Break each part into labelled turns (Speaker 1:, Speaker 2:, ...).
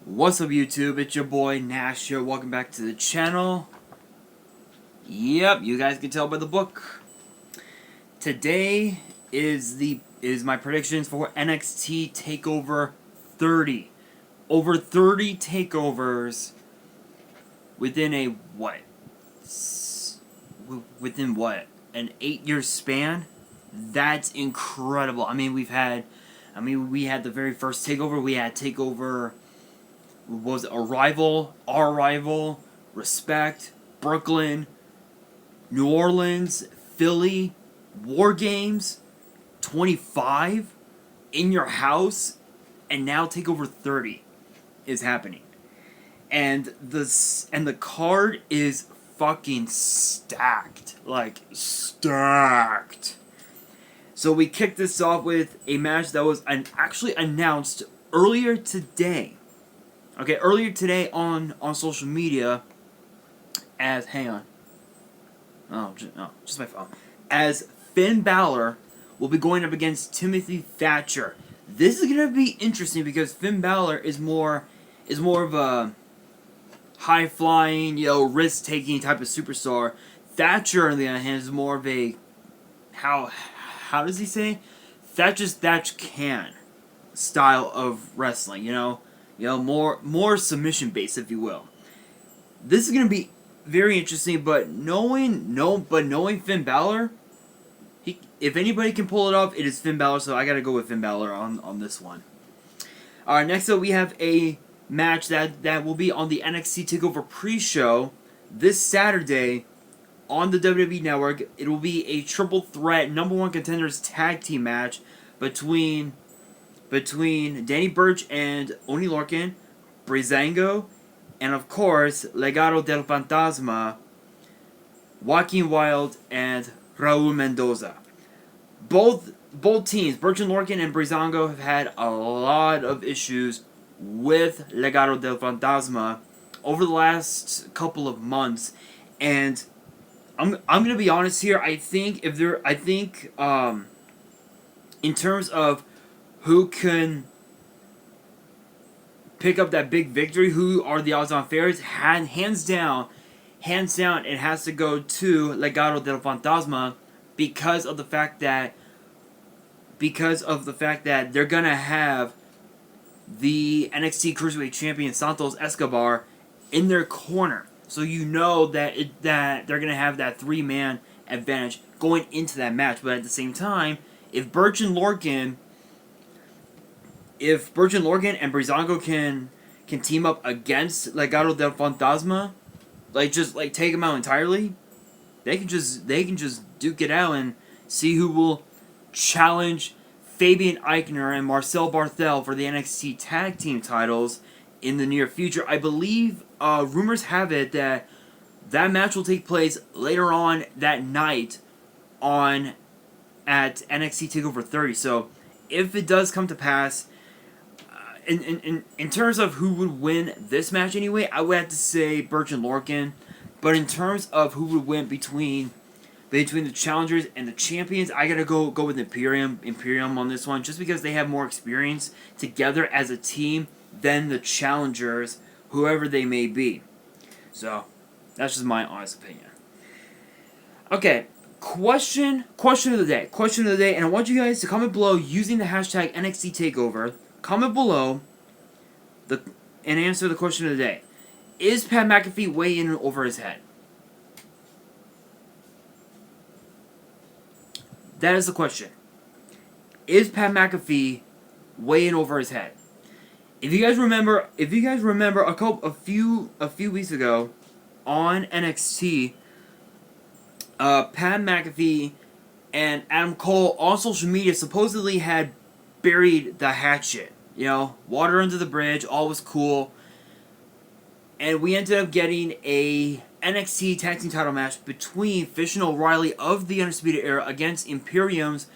Speaker 1: What's up, YouTube? It's your boy Nash here. Welcome back to the channel. Yep, you guys can tell by the book. Today is my predictions for NXT TakeOver 30. Over 30 takeovers within an 8-year span. That's incredible. We had the very first takeover. We had takeover. Was it Arrival, Our Rival, Respect, Brooklyn, New Orleans, Philly, War Games, 25, In Your House, and now TakeOver 30 is happening. And the card is fucking stacked. Like, stacked. So we kicked this off with a match that was actually announced earlier today. Okay, earlier today on social media, as just my phone. As Finn Balor will be going up against Timothy Thatcher. This is gonna be interesting because Finn Balor is more of a high flying, risk taking type of superstar. Thatcher, on the other hand, is more of a how does he say? Thatch can style of wrestling, more submission based, if you will. This is gonna be very interesting, but knowing Finn Balor, if anybody can pull it off, it is Finn Balor. So I gotta go with Finn Balor on this one. All right, next up we have a match that will be on the NXT TakeOver pre-show this Saturday on the WWE Network. It will be a triple threat #1 contenders tag team match between Danny Burch and Oni Lorcan, Breezango, and of course, Legado del Fantasma, Joaquin Wilde, and Raul Mendoza. Both teams, Burch and Lorcan and Breezango, have had a lot of issues with Legado del Fantasma over the last couple of months, and I'm gonna be honest here. I think in terms of who can pick up that big victory, who are the odds-on favorites, hands down, it has to go to Legado del Fantasma because of the fact that they're gonna have the NXT Cruiserweight Champion Santos Escobar in their corner, so that they're gonna have that 3-man advantage going into that match. But at the same time, if Burch and Lorcan and Breezango can team up against Legado del Fantasma, just take them out entirely, they can just duke it out and see who will challenge Fabian Eichner and Marcel Barthel for the NXT Tag Team titles in the near future. I believe rumors have it that match will take place later on that night at NXT TakeOver 30. So if it does come to pass, in terms of who would win this match anyway, I would have to say Burch and Lorcan. But in terms of who would win between the challengers and the champions, I gotta go with Imperium on this one, just because they have more experience together as a team than the challengers, whoever they may be. So that's just my honest opinion. Okay, question of the day, and I want you guys to comment below using the hashtag NXT TakeOver. Comment below and answer the question of the day. Is Pat McAfee way in over his head? That is the question. Is Pat McAfee way in over his head? If you guys remember a few weeks ago on NXT, Pat McAfee and Adam Cole on social media supposedly had buried the hatchet. Water under the bridge, all was cool. And we ended up getting a NXT Tag Team title match between Fish and O'Reilly of the Undisputed Era against Imperium's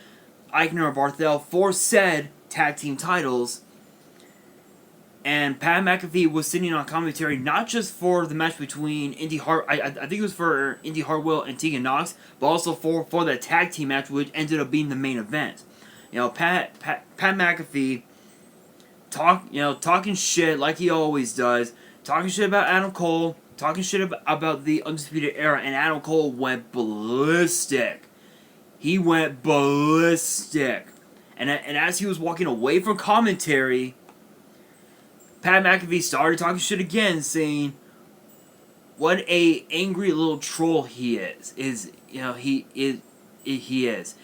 Speaker 1: Eichner and Barthel for said Tag Team titles. And Pat McAfee was sitting on commentary not just for the match between I think it was for Indy Hartwell and Tegan Nox, but also for the tag team match, which ended up being the main event. Pat McAfee talking shit like he always does, talking shit about Adam Cole, talking shit about the Undisputed Era, and Adam Cole went ballistic. He went ballistic. And as he was walking away from commentary, Pat McAfee started talking shit again, saying what a angry little troll he is. He is.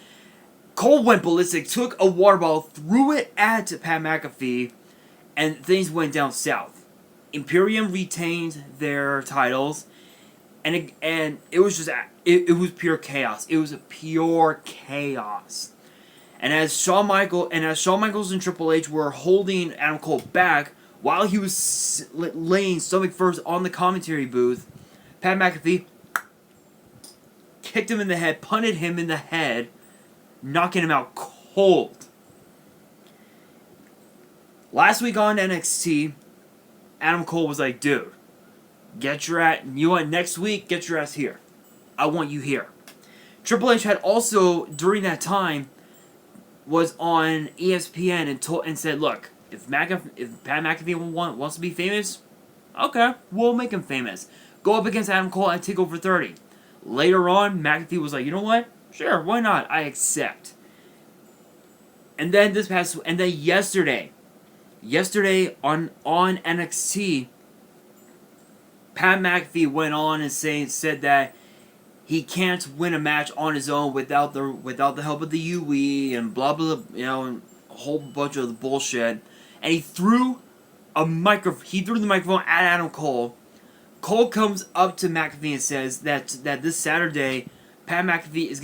Speaker 1: Cole went ballistic, took a water bottle, threw it at Pat McAfee, and things went down south. Imperium retained their titles, and it was just it was pure chaos. It was pure chaos. And as Shawn Michaels and Triple H were holding Adam Cole back while he was laying stomach first on the commentary booth, Pat McAfee kicked him in the head, punted him in the head, knocking him out cold. Last week on NXT, Adam Cole was like, dude, next week, get your ass here. I want you here. Triple H had also, during that time, was on ESPN and said, look, if Pat McAfee wants to be famous, okay, we'll make him famous. Go up against Adam Cole at TakeOver 30. Later on, McAfee was like, you know what? Sure, why not? I accept. And then yesterday on NXT, Pat McAfee went on and said that he can't win a match on his own without the help of the UE and blah blah, and a whole bunch of the bullshit. And he threw the microphone at Adam Cole. Cole comes up to McAfee and says that this Saturday, Pat McAfee is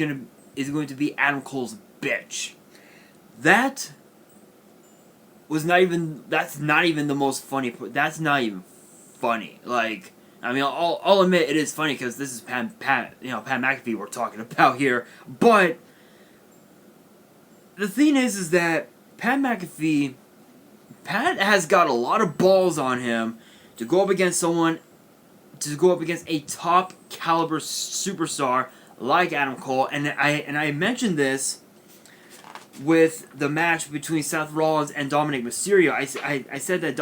Speaker 1: going to be Adam Cole's bitch. That's not even the most funny. That's not even funny. Like, I mean, I'll admit it is funny because this is Pat McAfee we're talking about here. But the thing is that Pat has got a lot of balls on him to go up against a top caliber superstar like Adam Cole, and I mentioned this with the match between Seth Rollins and Dominic Mysterio. I said that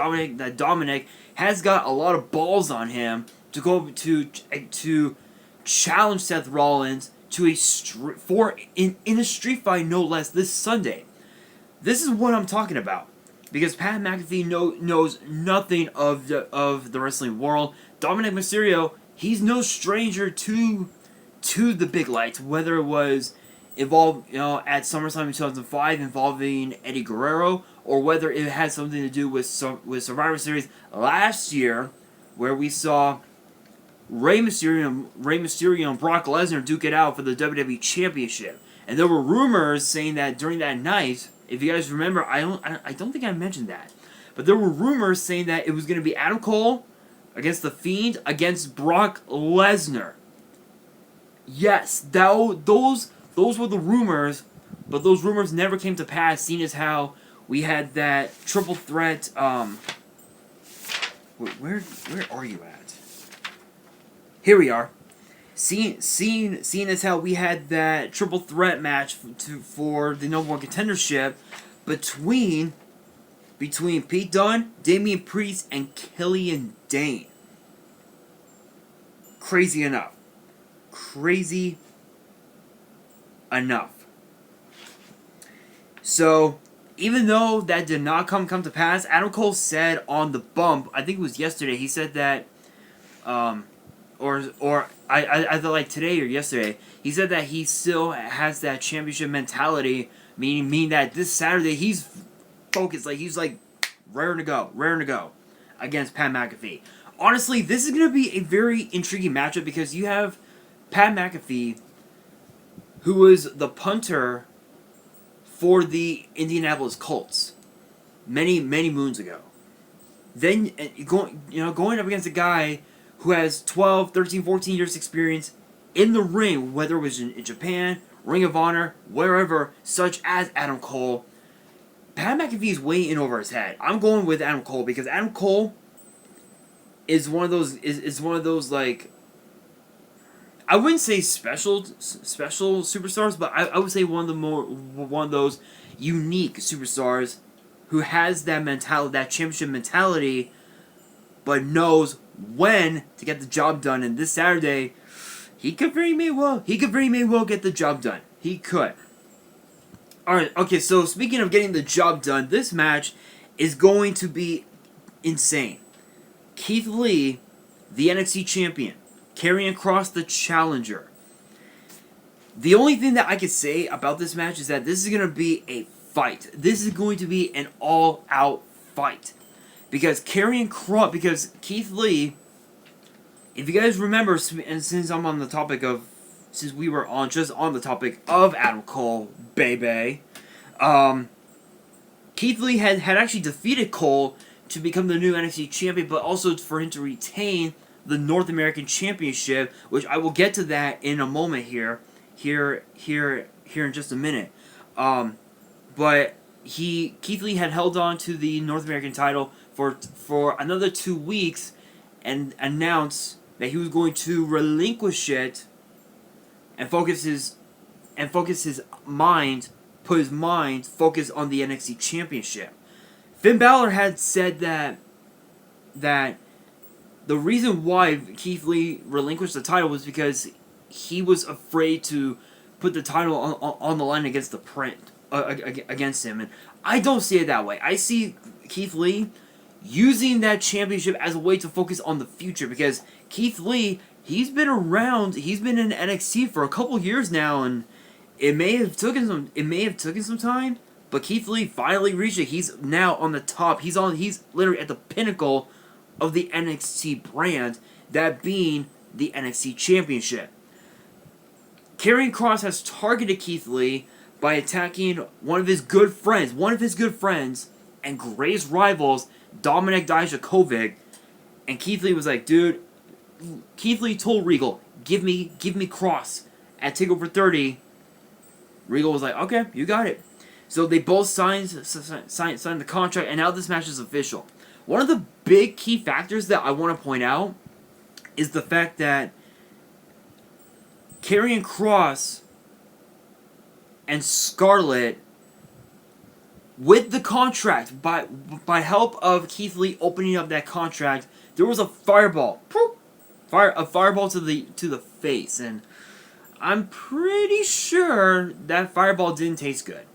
Speaker 1: Dominic has got a lot of balls on him to go to challenge Seth Rollins to in a street fight, no less, this Sunday. This is what I'm talking about, because Pat McAfee knows nothing of the wrestling world. Dominic Mysterio, he's no stranger to the big lights, whether it was involved, at SummerSlam in 2005 involving Eddie Guerrero, or whether it had something to do with Survivor Series last year, where we saw Rey Mysterio and Brock Lesnar duke it out for the WWE Championship. And there were rumors saying that during that night, if you guys remember, I don't think I mentioned that, but there were rumors saying that it was going to be Adam Cole against The Fiend against Brock Lesnar. Yes, those were the rumors, but those rumors never came to pass, seeing as how we had that triple threat. Where are you at? Here we are. Seeing as how we had that triple threat match for the number one contendership between Pete Dunne, Damian Priest, and Killian Dane. Crazy enough. So, even though that did not come to pass, Adam Cole said on the bump, I think it was yesterday, he said that, or I thought like today or yesterday, he said that he still has that championship mentality, meaning that this Saturday he's focused, like he's like raring to go against Pat McAfee. Honestly, this is going to be a very intriguing matchup because you have Pat McAfee, who was the punter for the Indianapolis Colts many moons ago. Then going up against a guy who has 12, 13, 14 years experience in the ring, whether it was in Japan, Ring of Honor, wherever, such as Adam Cole. Pat McAfee is way in over his head. I'm going with Adam Cole because Adam Cole is one of those like, I wouldn't say special superstars, but I would say one of those unique superstars who has that mentality, that championship mentality, but knows when to get the job done. And this Saturday, he could very well get the job done. He could. Alright, okay, so speaking of getting the job done, this match is going to be insane. Kieth Lee, the NXT champion, karrion kross, the challenger. The only thing that I can say about this match is that this is going to be a fight. This is going to be an all-out fight. Because Kieth Lee, if you guys remember, and since I'm on the topic of, since we were just on the topic of Adam Cole, baby, Kieth Lee had actually defeated Cole to become the new NXT champion, but also for him to retain the North American Championship, which I will get to that in a moment here in just a minute. But Kieth Lee had held on to the North American title for another 2 weeks and announced that he was going to relinquish it and focus his mind on the NXT Championship. Finn Balor had said that the reason why Kieth Lee relinquished the title was because he was afraid to put the title on the line against against him. And I don't see it that way. I see Kieth Lee using that championship as a way to focus on the future, because Kieth Lee, he's been around, he's been in NXT for a couple years now, and it may have taken some time, but Kieth Lee finally reached it. He's now on the top. He's literally at the pinnacle of the NXT brand, that being the NXT Championship. Karrion Kross has targeted Kieth Lee by attacking one of his good friends and greatest rivals, Dominik Dijakovic. And Kieth Lee was like, dude, Kieth Lee told Regal, give me Kross at TakeOver 30. Regal was like, okay, you got it. So they both signed the contract, and now this match is official. One of the big key factors that I want to point out is the fact that Karrion Kross and Scarlett, with the contract, by help of Kieth Lee opening up that contract, there was a fireball, a fireball to the face, and I'm pretty sure that fireball didn't taste good.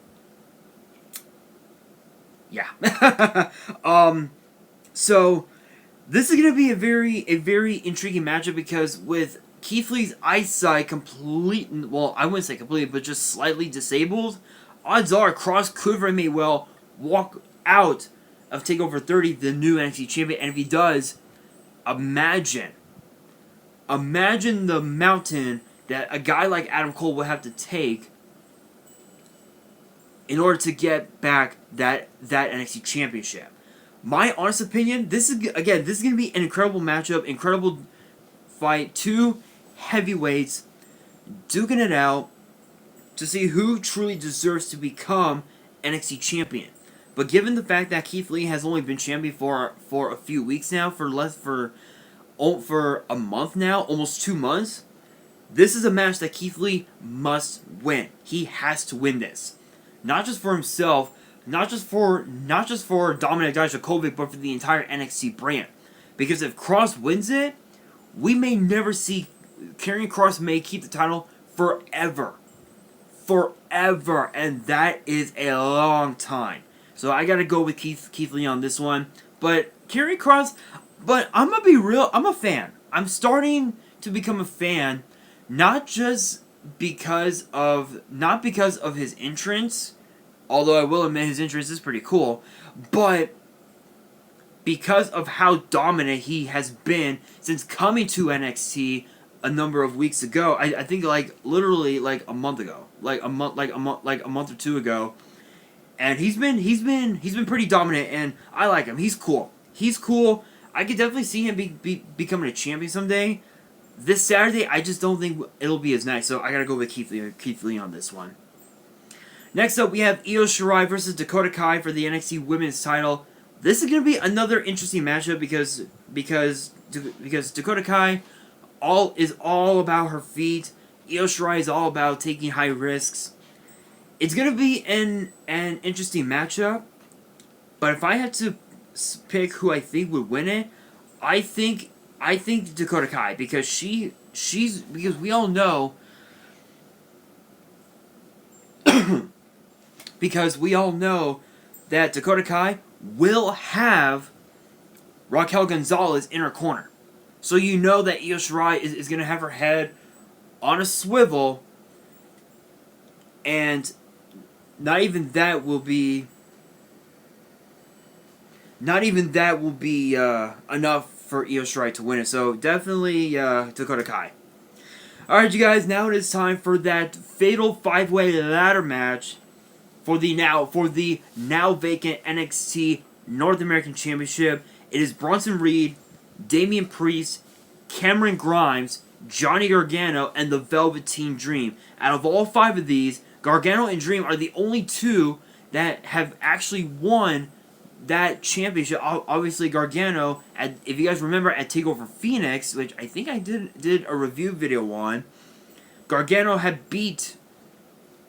Speaker 1: Yeah. So this is gonna be a very intriguing matchup, because with Kieth Lee's eyesight I wouldn't say completely, but just slightly disabled, odds are Kross could very may well walk out of TakeOver 30, the new NXT champion, and if he does, imagine the mountain that a guy like Adam Cole would have to take in order to get back that NXT championship. My honest opinion, this is going to be an incredible matchup, incredible fight. Two heavyweights duking it out to see who truly deserves to become NXT champion. But given the fact that Kieth Lee has only been champion for a few weeks now, for a month now, almost 2 months, this is a match that Kieth Lee must win. He has to win this. Not just for himself, not just for Dominik Dijakovic, but for the entire NXT brand. Because if Kross wins it, we may never see Karrion Kross may keep the title forever, and that is a long time. So I gotta go with Kieth Lee on this one. But Karrion Kross, but I'm gonna be real. I'm a fan. I'm starting to become a fan, not because of his entrance, although I will admit his entrance is pretty cool, but because of how dominant he has been since coming to NXT a number of weeks ago. I think literally a month ago, a month or two ago, and he's been pretty dominant, and I like him. He's cool. I could definitely see him becoming a champion someday. This Saturday, I just don't think it'll be as nice, so I gotta go with Kieth Lee on this one. Next up, we have Io Shirai versus Dakota Kai for the NXT Women's title. This is going to be another interesting matchup because Dakota Kai is all about her feet. Io Shirai is all about taking high risks. It's going to be an interesting matchup. But if I had to pick who I think would win it, I think Dakota Kai, because because we all know because we all know that Dakota Kai will have Raquel Gonzalez in her corner. So you know that Io Shirai is going to have her head on a swivel, and not even that will be enough for Io Shirai to win it. So definitely Dakota Kai. Alright, you guys, now it is time for that fatal 5-way ladder match for the now vacant NXT North American Championship. It is Bronson Reed, Damian Priest, Cameron Grimes, Johnny Gargano, and the Velveteen Dream. Out of all 5 of these, Gargano and Dream are the only 2 that have actually won that championship. Obviously, Gargano, if you guys remember at TakeOver Phoenix, which I think I did a review video on, Gargano had beat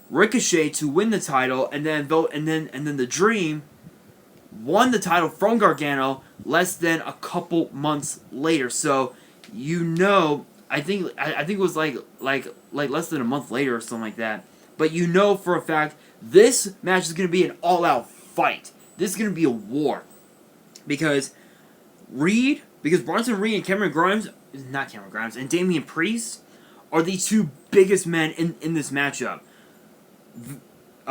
Speaker 1: Ricochet to win the title, and then the Dream won the title from Gargano less than a couple months later. So you know, I think it was like less than a month later or something like that. But you know for a fact this match is going to be an all-out fight. This is going to be a war. Because Bronson Reed and and Damian Priest are the 2 biggest men in this matchup.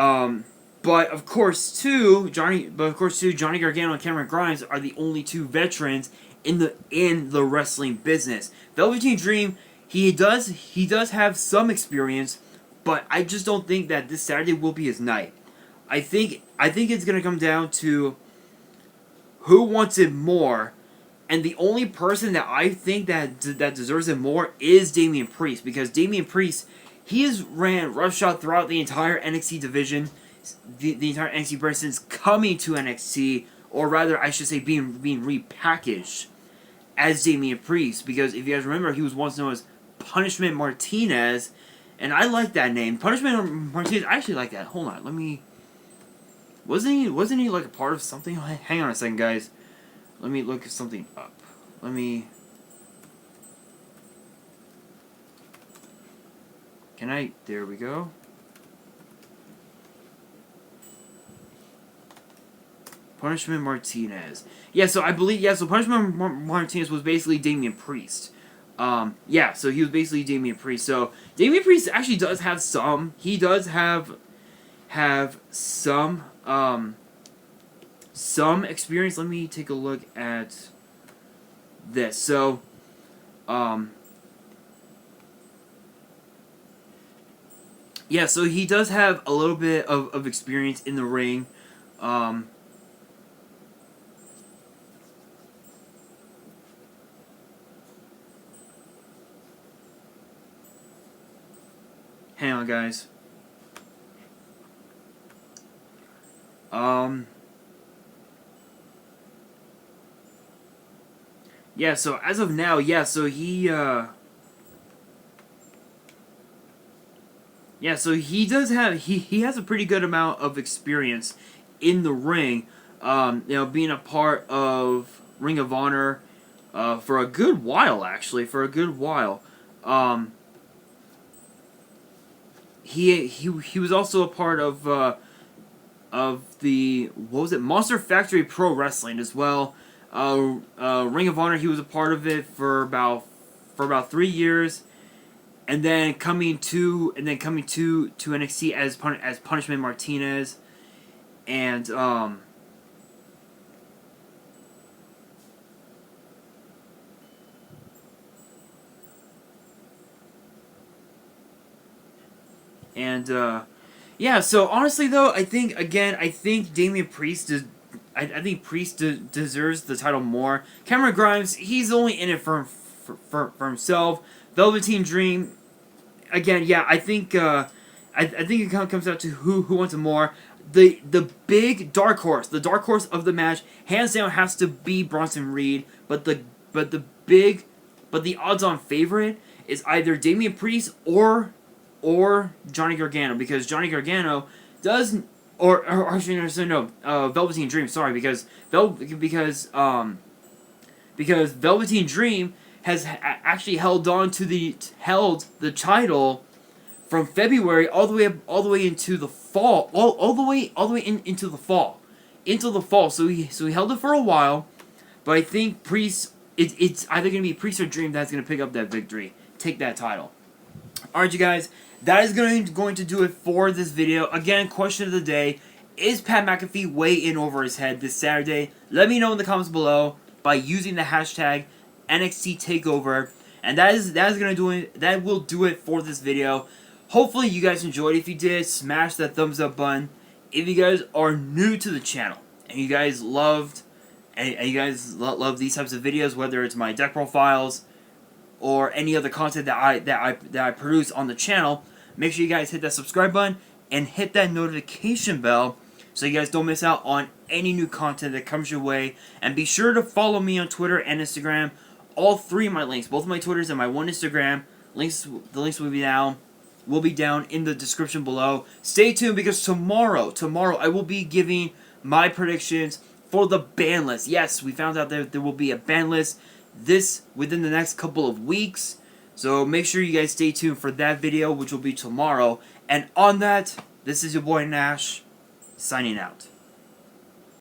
Speaker 1: But of course, Johnny Gargano and Cameron Grimes are the only 2 veterans in the wrestling business. Velveteen Dream, he does have some experience, but I just don't think that this Saturday will be his night. I think it's gonna come down to who wants it more, and the only person that I think that deserves it more is Damian Priest, because Damian Priest, he has ran roughshod throughout the entire NXT division, the entire NXT brand since coming to NXT, or rather, I should say, being repackaged as Damian Priest. Because if you guys remember, he was once known as Punishment Martinez, and I like that name, Punishment Martinez. I actually like that. Hold on, wasn't he like a part of something? Hang on a second, guys. Let me look something up. There we go. Punishment Martinez. Yeah, so I believe, so Punishment Martinez was basically Damian Priest. So he was basically Damian Priest. So Damian Priest actually does have some, some experience. Let me take a look at this. So, so he does have a little bit of experience in the ring. Hang on, guys. So as of now, so he, so he does have, he has a pretty good amount of experience in the ring, being a part of Ring of Honor, for a good while, actually, He was also a part of the, what was it, Monster Factory Pro Wrestling as well. Ring of Honor, he was a part of it for about 3 years, and then coming to NXT as Punishment Martinez, and so honestly though, I think Damian Priest deserves the title more. Cameron Grimes, he's only in it for himself. Velveteen Dream, again, I think it comes out to who wants it more. The big dark horse, of the match, hands down has to be Bronson Reed, but the odds-on favorite is either Damian Priest or Johnny Gargano, because Johnny Gargano does or actually no, Velveteen Dream. Sorry, because Velveteen Dream has actually held the title from February all the way into the fall, all the way into the fall. So he held it for a while, but I think it's either gonna be Priest or Dream that's gonna pick up that victory, take that title. Alright, you guys, that is going to do it for this video. Again, question of the day: is Pat McAfee way in over his head this Saturday? Let me know in the comments below by using the hashtag NXT TAKEOVER, and that will do it for this video. Hopefully you guys enjoyed. If you did, smash that thumbs up button. If you guys are new to the channel and you guys love these types of videos, whether it's my deck profiles or any other content that I produce on the channel, make sure you guys hit that subscribe button and hit that notification bell so you guys don't miss out on any new content that comes your way. And be sure to follow me on Twitter and Instagram. All three of my links, both my Twitters and my one Instagram, the links will be down in the description below. Stay tuned, because tomorrow I will be giving my predictions for the ban list. Yes, we found out that there will be a ban list within the next couple of weeks. So make sure you guys stay tuned for that video, which will be tomorrow. And on that, this is your boy Nash, signing out.